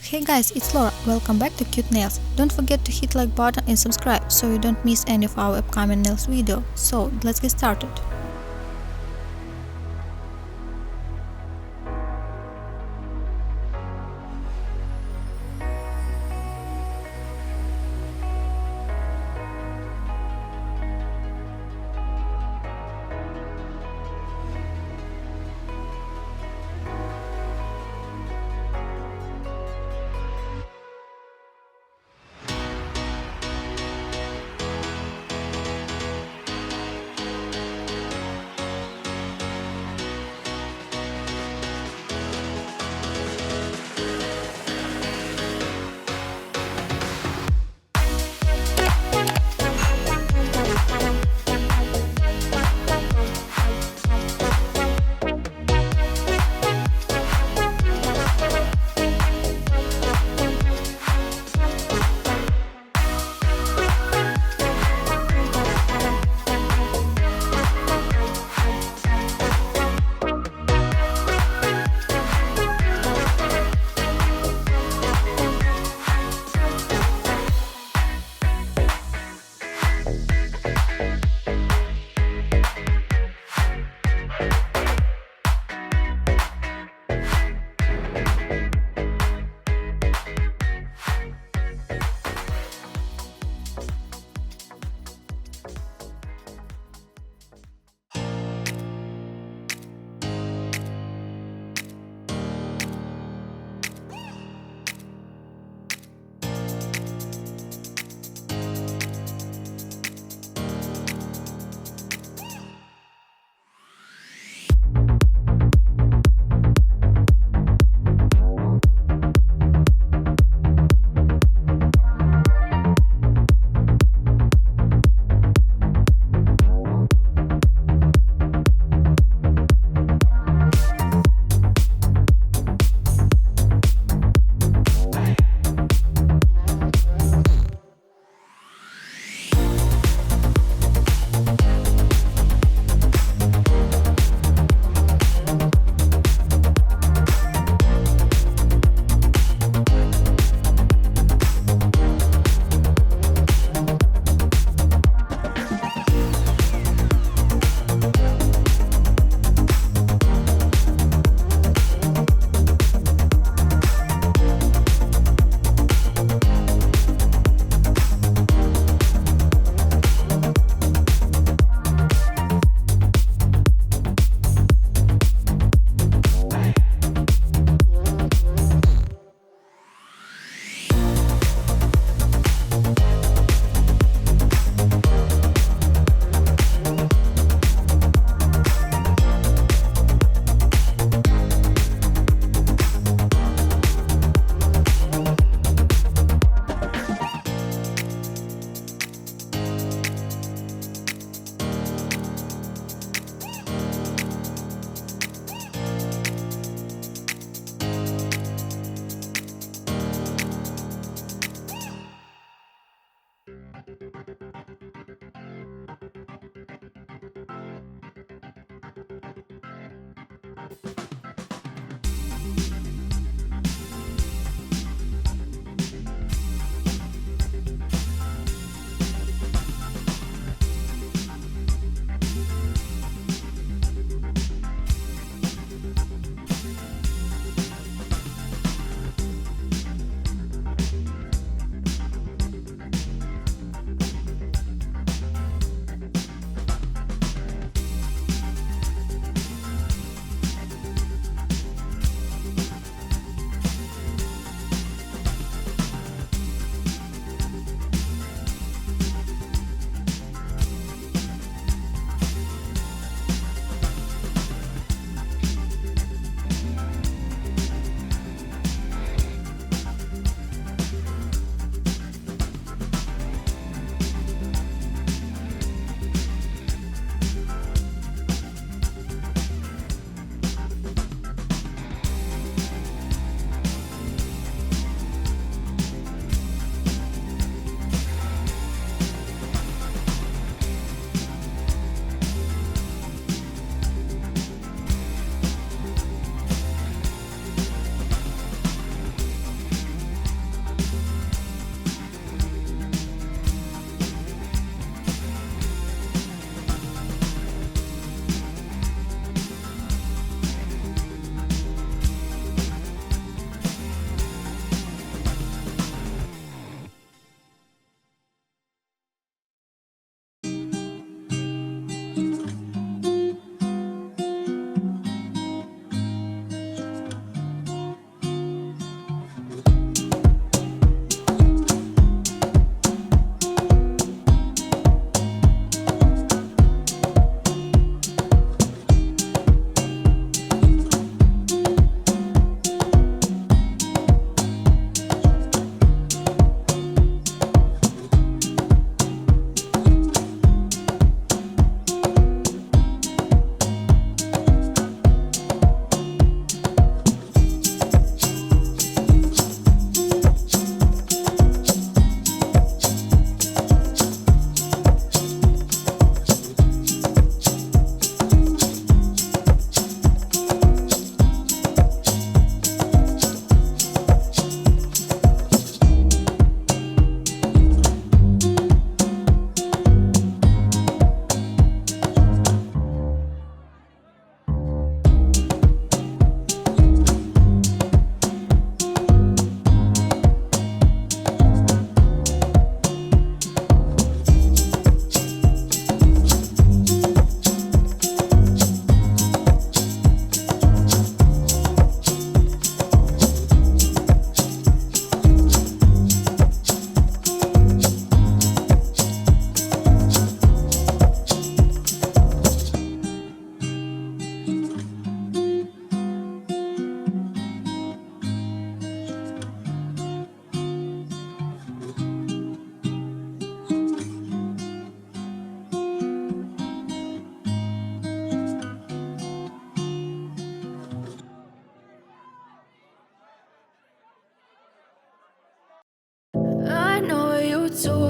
Hey guys, it's Laura. Welcome back to Cute Nails. Don't forget to hit like button and subscribe so you don't miss any of our upcoming nails video. So let's get started.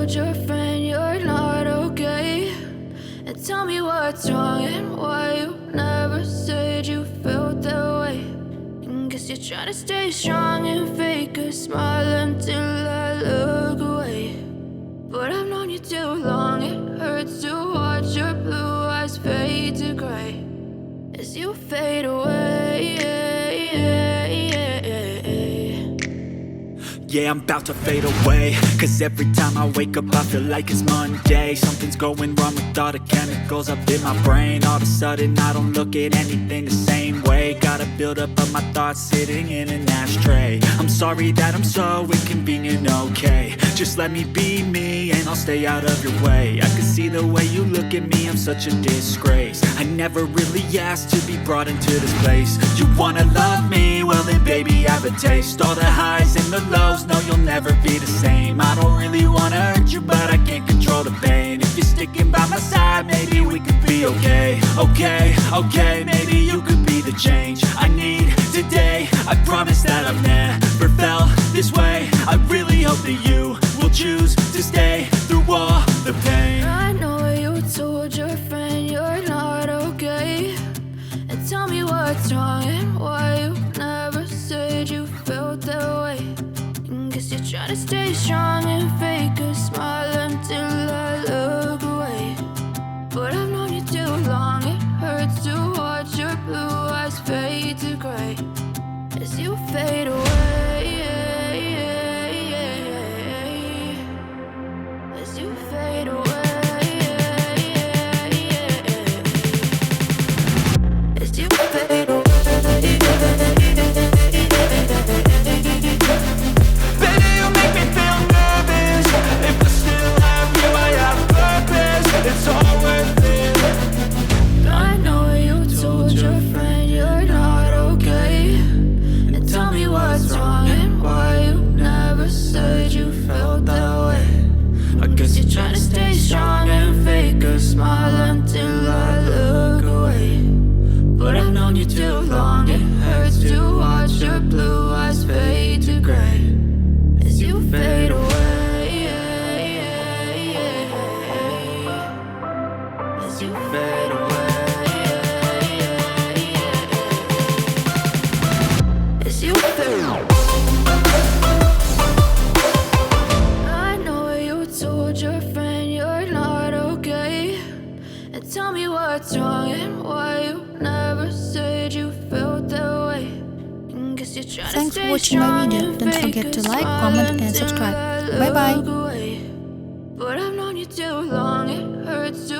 told your friend you're not okay? And tell me what's wrong and why you never said you felt that way. And guess you're trying to stay strong and fake a smile until I look away. But I've known you too long, it hurts to watch your blue eyes fade to gray as you fade away. Yeah, I'm about to fade away, cause every time I wake up I feel like it's Monday. Something's going wrong with all the chemicals up in my brain. All of a sudden I don't look at anything the same way. Got a buildup of my thoughts sitting in an ashtray. I'm sorry that I'm so inconvenient, okay? Just let me be me and I'll stay out of your way. I can see the way you look at me, I'm such a disgrace. I never really asked to be brought into this place. You wanna love me? Well then baby I have a taste. All the highs and the lows, no you'll never be the same. I don't really wanna hurt you but I can't control the pain. If you're sticking by my side maybe we could be okay. Okay, maybe you could be the change I need today. I promise that I've never felt this way. I really hope that you will choose to stay through all the pain. I know you told your friend you're not okay. And tell me what's wrong and why you never said you felt that way. And guess you're trying to stay strong and fake a smile until I look away. But I've known you too long, it hurts to watch your blue eyes fade to gray as you fade away. As you fade away. As you fade away. Baby, you make me feel nervous. If I still have you, I have purpose. It's all worth it. I know you told your friend you're not okay. And tell me what's wrong and why you never said you felt that way. I guess you're trying to stay strong and fake a smile until I look away. But I've known you too long, it hurts to watch your blue eyes fade to gray as you fade away. As you fade away. As you fade away. I know you told your friend you're not okay. And tell me what's wrong and why you never said you felt that way. And guess you're trying Thanks to for stay watching my strong video. and Don't fake forget to a like, smile comment and until subscribe. I Bye bye. look away. But I've known you too long, it hurts to